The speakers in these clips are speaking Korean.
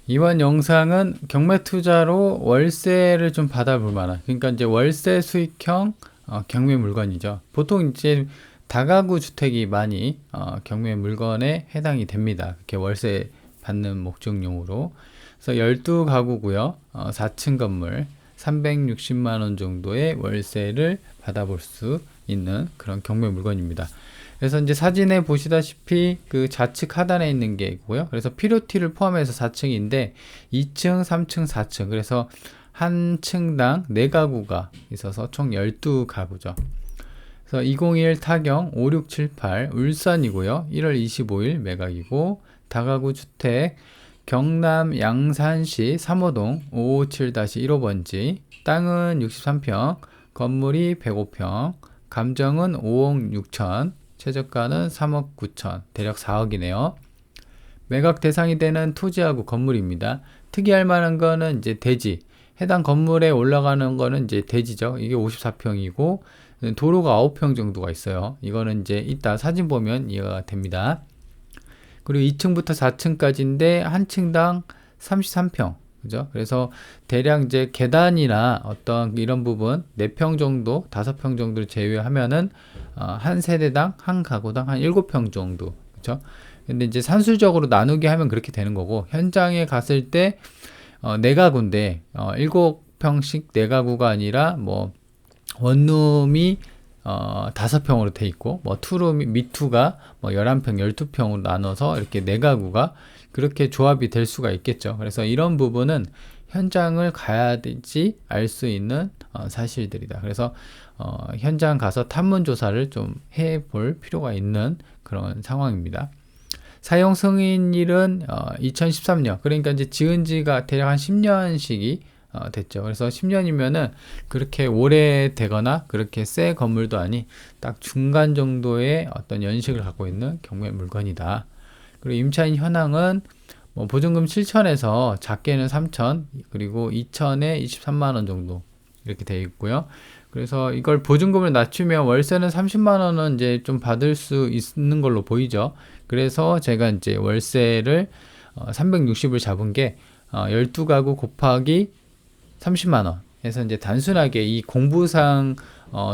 이번 영상은 경매 투자로 월세를 좀 받아볼 만한, 그러니까 이제 월세 수익형 경매 물건이죠. 보통 이제 다가구 주택이 많이 경매 물건에 해당이 됩니다. 이렇게 월세 받는 목적용으로. 그래서 12가구고요. 4층 건물 360만 원 정도의 월세를 받아볼 수 있는 그런 경매 물건입니다. 그래서 이제 사진에 보시다시피 그 좌측 하단에 있는 게 있고요. 그래서 필요티를 포함해서 4층인데 2층, 3층, 4층. 그래서 한 층당 4가구가 있어서 총 12가구죠. 그래서 2021 타경 5678 울산이고요. 1월 25일 매각이고 다가구 주택 경남 양산시 3호동 557-15번지 땅은 63평 건물이 105평 감정은 5억 6천 최저가는 3억 9천 대략 4억이네요. 매각 대상이 되는 토지하고 건물입니다. 특이할 만한 거는 이제 대지 해당 건물에 올라가는 거는 이제 대지죠. 이게 54평이고 도로가 9평 정도가 있어요. 이거는 이제 이따 사진 보면 이해가 됩니다. 그리고 2층부터 4층까지인데 한 층당 33평. 그죠? 그래서 대략 이제 계단이나 어떤 이런 부분 4평 정도, 5평 정도를 제외하면은 한 세대당 한 가구당 한 7평 정도. 그죠? 근데 이제 산술적으로 나누게 하면 그렇게 되는 거고 현장에 갔을 때 4가구인데 7평씩 4가구가 아니라 뭐 원룸이 5평으로 돼 있고 뭐 투룸이 미투가 뭐 11평, 12평으로 나눠서 이렇게 4가구가 그렇게 조합이 될 수가 있겠죠. 그래서 이런 부분은 현장을 가야지 알 수 있는 사실들이다. 그래서 현장 가서 탐문 조사를 좀 해볼 필요가 있는 그런 상황입니다. 사용 승인일은 2013년, 그러니까 이제 지은 지가 대략 한 10년씩이 됐죠. 그래서 10년이면은 그렇게 오래되거나 그렇게 새 건물도 아니 딱 중간 정도의 어떤 연식을 갖고 있는 경매 물건이다. 그리고 임차인 현황은 뭐 보증금 7천에서 작게는 3천, 그리고 2천에 23만 원 정도 이렇게 되어 있고요. 그래서 이걸 보증금을 낮추면 월세는 30만 원은 이제 좀 받을 수 있는 걸로 보이죠. 그래서 제가 이제 월세를 360을 잡은 게 12가구 곱하기 30만 원 해서 이제 단순하게 이 공부상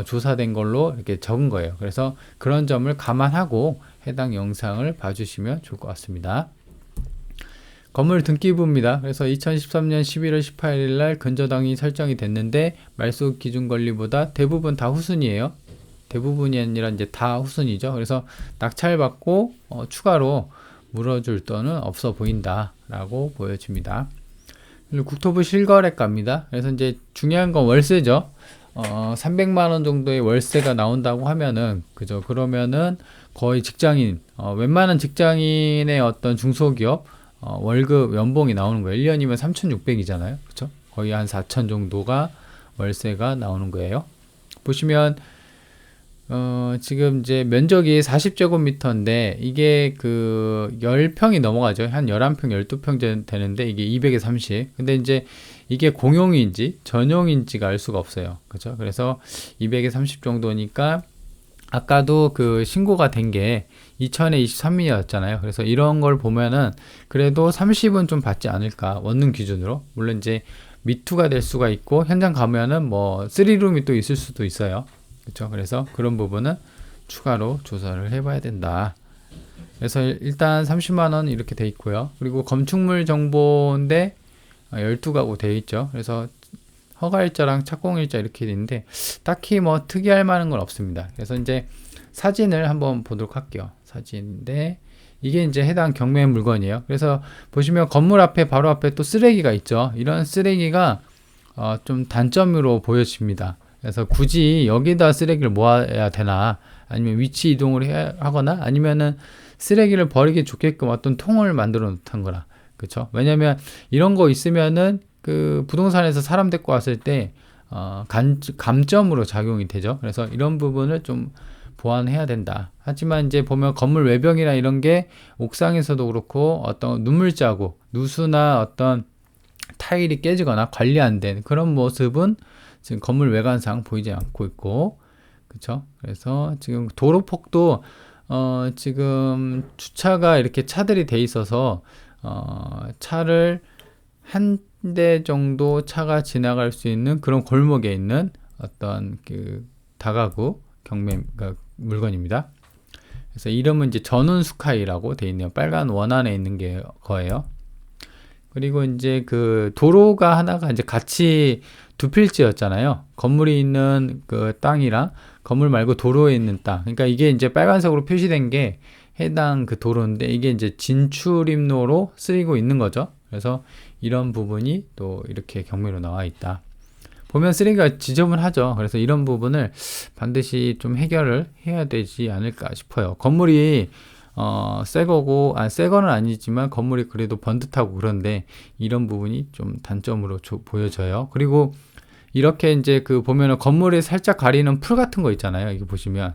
조사된 걸로 이렇게 적은 거예요. 그래서 그런 점을 감안하고 해당 영상을 봐주시면 좋을 것 같습니다. 건물 등기부입니다. 그래서 2013년 11월 18일 날 근저당이 설정이 됐는데 말소 기준 권리보다 대부분 다 후순이에요. 대부분이 아니라 이제 다 후순이죠. 그래서 낙찰받고 추가로 물어줄 돈은 없어 보인다라고 보여집니다. 그리고 국토부 실거래가입니다. 그래서 이제 중요한 건 월세죠. 300만 원 정도의 월세가 나온다고 하면은 그죠? 그러면은 거의 직장인, 웬만한 직장인의 어떤 중소기업 월급 연봉이 나오는 거예요. 1년이면 3,600이잖아요. 그쵸? 거의 한 4천 정도가 월세가 나오는 거예요. 보시면 지금 이제 면적이 40제곱미터인데 이게 그 10평이 넘어가죠. 한 11평, 12평 되는데 이게 200에 30. 근데 이제 이게 공용인지 전용인지가 알 수가 없어요. 그죠? 그래서 200에 30 정도니까 아까도 그 신고가 된 게 2000에 23이었잖아요. 그래서 이런 걸 보면은 그래도 30은 좀 받지 않을까. 원룸 기준으로. 물론 이제 미투가 될 수가 있고 현장 가면은 뭐 3룸이 또 있을 수도 있어요. 그렇죠? 그래서 그런 부분은 추가로 조사를 해봐야 된다. 그래서 일단 30만 원 이렇게 돼 있고요. 그리고 건축물 정보인데 12가구 돼 있죠. 그래서 허가일자랑 착공일자 이렇게 있는데 딱히 뭐 특이할 만한 건 없습니다. 그래서 이제 사진을 한번 보도록 할게요. 사진인데 이게 이제 해당 경매 물건이에요. 그래서 보시면 건물 앞에 바로 앞에 또 쓰레기가 있죠. 이런 쓰레기가 좀 단점으로 보여집니다. 그래서 굳이 여기다 쓰레기를 모아야 되나 아니면 위치 이동을 하거나 아니면은 쓰레기를 버리기 좋게끔 어떤 통을 만들어 놓던 거라. 그렇죠? 왜냐면 이런 거 있으면은 그 부동산에서 사람 데리고 왔을 때 감점으로 작용이 되죠. 그래서 이런 부분을 좀 보완해야 된다. 하지만 이제 보면 건물 외벽이나 이런 게 옥상에서도 그렇고 어떤 눈물 자국, 누수나 어떤 타일이 깨지거나 관리 안 된 그런 모습은 지금 건물 외관상 보이지 않고 있고, 그쵸? 그래서 지금 도로폭도 지금 주차가 이렇게 차들이 돼 있어서 차를 한 대 정도 차가 지나갈 수 있는 그런 골목에 있는 어떤 그 다가구 경매 그러니까 물건입니다. 그래서 이름은 이제 전운 스카이라고 돼 있네요. 빨간 원 안에 있는 게 거예요. 그리고 이제 그 도로가 하나가 이제 같이 두 필지였잖아요. 건물이 있는 그 땅이랑 건물 말고 도로에 있는 땅. 그러니까 이게 이제 빨간색으로 표시된 게 해당 그 도로인데 이게 이제 진출입로로 쓰이고 있는 거죠. 그래서 이런 부분이 또 이렇게 경매로 나와 있다. 보면 쓰레기가 지저분하죠. 그래서 이런 부분을 반드시 좀 해결을 해야 되지 않을까 싶어요. 건물이 새 거고, 새 거는 아니지만 건물이 그래도 번듯하고 그런데 이런 부분이 좀 단점으로 보여져요. 그리고 이렇게 이제 그 보면은 건물에 살짝 가리는 풀 같은 거 있잖아요. 이거 보시면.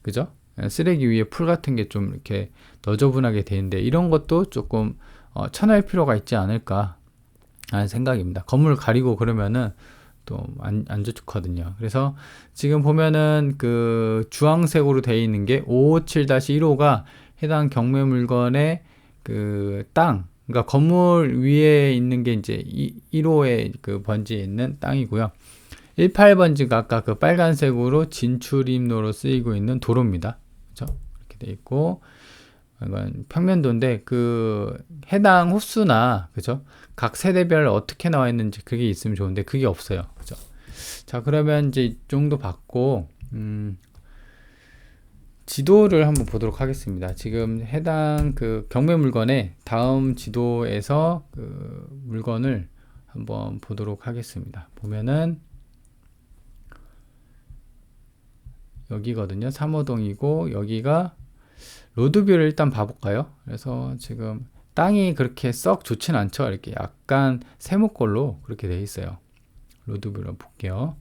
그죠? 쓰레기 위에 풀 같은 게 좀 이렇게 너저분하게 돼 있는데 이런 것도 조금 쳐낼 필요가 있지 않을까 하는 생각입니다. 건물 가리고 그러면은 또 안 좋거든요. 그래서 지금 보면은 그 주황색으로 되어 있는 게 557-1호가 해당 경매 물건의 그 땅, 그러니까 건물 위에 있는 게 이제 1호의 그 번지에 있는 땅이고요. 18번지가 아까 그 빨간색으로 진출입로로 쓰이고 있는 도로입니다. 그렇죠? 이렇게 돼 있고 이건 평면도인데 그 해당 호수나 그죠? 각 세대별 어떻게 나와 있는지 그게 있으면 좋은데 그게 없어요. 그죠? 자, 그러면 이제 이 정도 봤고 지도를 한번 보도록 하겠습니다. 지금 해당 그 경매 물건의 다음 지도에서 그 물건을 한번 보도록 하겠습니다. 보면은 여기거든요. 3호동이고 여기가 로드뷰를 일단 봐볼까요? 그래서 지금 땅이 그렇게 썩 좋진 않죠. 이렇게 약간 세모꼴로 그렇게 돼 있어요. 로드뷰를 볼게요.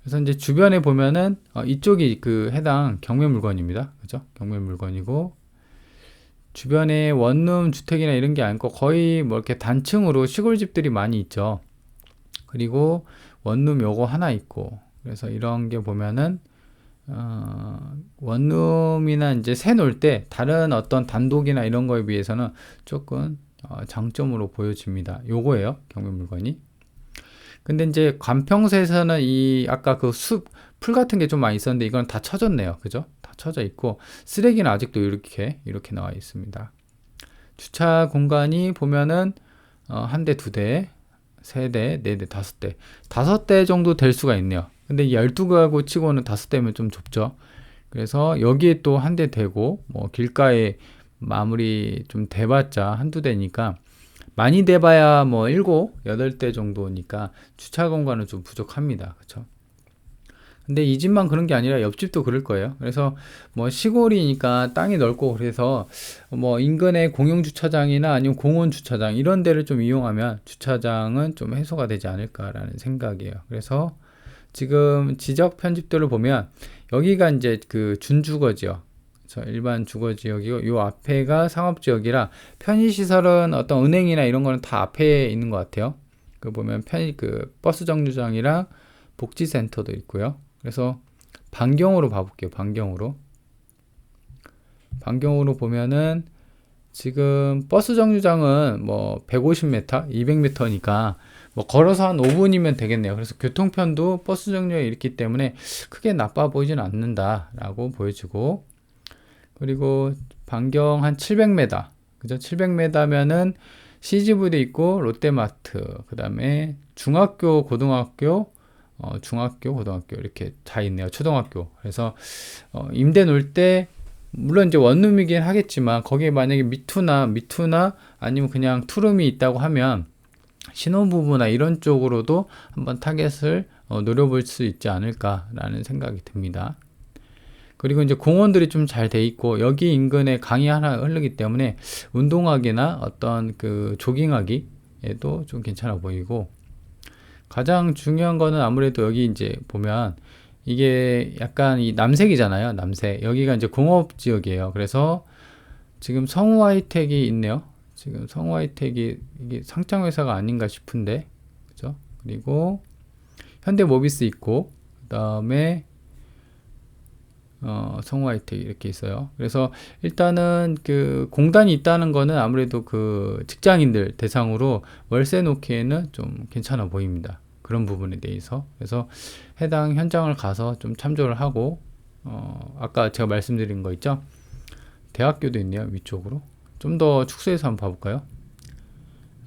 그래서 이제 주변에 보면은 이쪽이 그 해당 경매 물건입니다. 그죠? 경매 물건이고 주변에 원룸 주택이나 이런 게 아니고 거의 뭐 이렇게 단층으로 시골집들이 많이 있죠. 그리고 원룸 요거 하나 있고 그래서 이런 게 보면은 원룸이나 이제 새 놓을 때 다른 어떤 단독이나 이런 거에 비해서는 조금 장점으로 보여집니다. 요거예요. 경매 물건이. 근데 이제 관평서에서는 이 아까 그 풀 같은 게 좀 많이 있었는데 이건 다 쳐졌네요. 그죠? 다 쳐져 있고 쓰레기는 아직도 이렇게 나와 있습니다. 주차 공간이 보면은 한 대, 두 대, 세 대, 네 대, 다섯 대 정도 될 수가 있네요. 근데 12가구 치고는 5대면 좀 좁죠. 그래서 여기에 또 한 대 대고 뭐 길가에 마무리 좀 대봤자 한두 대니까 많이 대봐야 뭐 7, 8대 정도니까 주차 공간은 좀 부족합니다. 그렇죠? 근데 이 집만 그런 게 아니라 옆집도 그럴 거예요. 그래서 뭐 시골이니까 땅이 넓고 그래서 뭐 인근의 공용 주차장이나 아니면 공원 주차장 이런 데를 좀 이용하면 주차장은 좀 해소가 되지 않을까라는 생각이에요. 그래서 지금 지적 편집들을 보면 여기가 이제 그 준주거지역, 일반 주거지역이고 요 앞에가 상업지역이라 편의시설은 어떤 은행이나 이런 거는 다 앞에 있는 것 같아요. 그 보면 그 버스 정류장이랑 복지센터도 있고요. 그래서 반경으로 봐볼게요. 반경으로 보면은 지금 버스 정류장은 뭐 150m, 200m니까 뭐 걸어서 한 5분이면 되겠네요. 그래서 교통편도 버스 정류장이 있기 때문에 크게 나빠 보이진 않는다라고 보여지고 그리고 반경 한 700m, 그죠? 700m면은 CGV도 있고 롯데마트, 그 다음에 중학교, 고등학교 이렇게 다 있네요. 초등학교. 그래서 임대 놓을 때 물론 이제 원룸이긴 하겠지만 거기에 만약에 미투나 아니면 그냥 투룸이 있다고 하면 신혼부부나 이런 쪽으로도 한번 타겟을 노려볼 수 있지 않을까라는 생각이 듭니다. 그리고 이제 공원들이 좀 잘 돼 있고 여기 인근에 강이 하나 흐르기 때문에 운동하기나 어떤 그 조깅하기에도 좀 괜찮아 보이고 가장 중요한 거는 아무래도 여기 이제 보면 이게 약간 이 남색이잖아요. 남색. 여기가 이제 공업 지역이에요. 그래서 지금 성우 하이텍이 있네요. 지금 성우 하이텍이 이게 상장 회사가 아닌가 싶은데. 그죠? 그리고 현대 모비스 있고 그다음에 성우하이텍 이렇게 있어요. 그래서 일단은 그 공단이 있다는 거는 아무래도 그 직장인들 대상으로 월세 놓기에는 좀 괜찮아 보입니다. 그런 부분에 대해서. 그래서 해당 현장을 가서 좀 참조를 하고, 아까 제가 말씀드린 거 있죠? 대학교도 있네요, 위쪽으로. 좀 더 축소해서 한번 봐볼까요?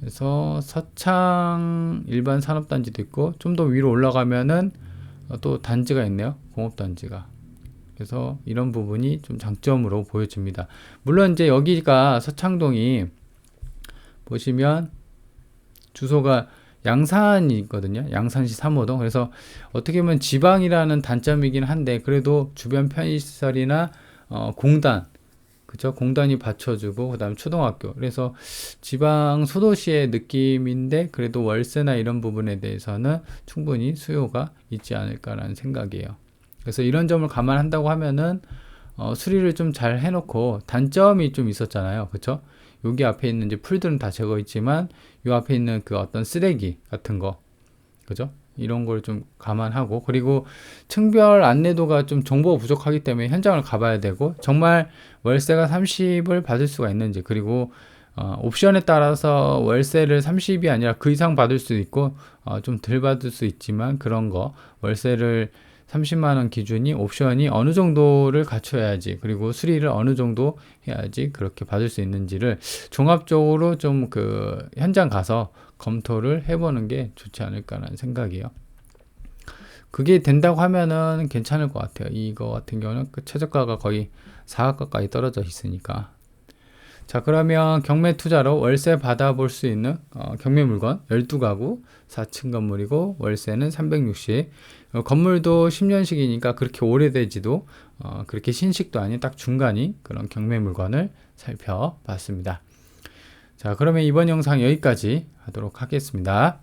그래서 서창 일반 산업단지도 있고, 좀 더 위로 올라가면은 또 단지가 있네요, 공업단지가. 그래서 이런 부분이 좀 장점으로 보여집니다. 물론 이제 여기가 서창동이 보시면 주소가 양산이거든요. 양산시 3호동. 그래서 어떻게 보면 지방이라는 단점이긴 한데 그래도 주변 편의시설이나 공단, 그죠? 공단이 받쳐주고 그다음 초등학교. 그래서 지방 소도시의 느낌인데 그래도 월세나 이런 부분에 대해서는 충분히 수요가 있지 않을까라는 생각이에요. 그래서 이런 점을 감안한다고 하면은 수리를 좀 잘 해놓고 단점이 좀 있었잖아요. 그쵸? 여기 앞에 있는 이제 풀들은 다 제거했지만 요 앞에 있는 그 어떤 쓰레기 같은 거, 그죠? 이런 걸 좀 감안하고 그리고 층별 안내도가 좀 정보가 부족하기 때문에 현장을 가봐야 되고 정말 월세가 30을 받을 수가 있는지 그리고 옵션에 따라서 월세를 30이 아니라 그 이상 받을 수도 있고 좀 덜 받을 수 있지만 그런 거 월세를 30만원 기준이 옵션이 어느 정도를 갖춰야지 그리고 수리를 어느 정도 해야지 그렇게 받을 수 있는지를 종합적으로 좀 그 현장 가서 검토를 해보는 게 좋지 않을까라는 생각이에요. 그게 된다고 하면은 괜찮을 것 같아요. 이거 같은 경우는 그 최저가가 거의 4억 가까이 떨어져 있으니까. 자, 그러면 경매 투자로 월세 받아볼 수 있는 경매 물건 12가구 4층 건물이고 월세는 360. 건물도 10년식이니까 그렇게 오래되지도 그렇게 신식도 아닌 딱 중간이 그런 경매 물건을 살펴봤습니다. 자, 그러면 이번 영상 여기까지 하도록 하겠습니다.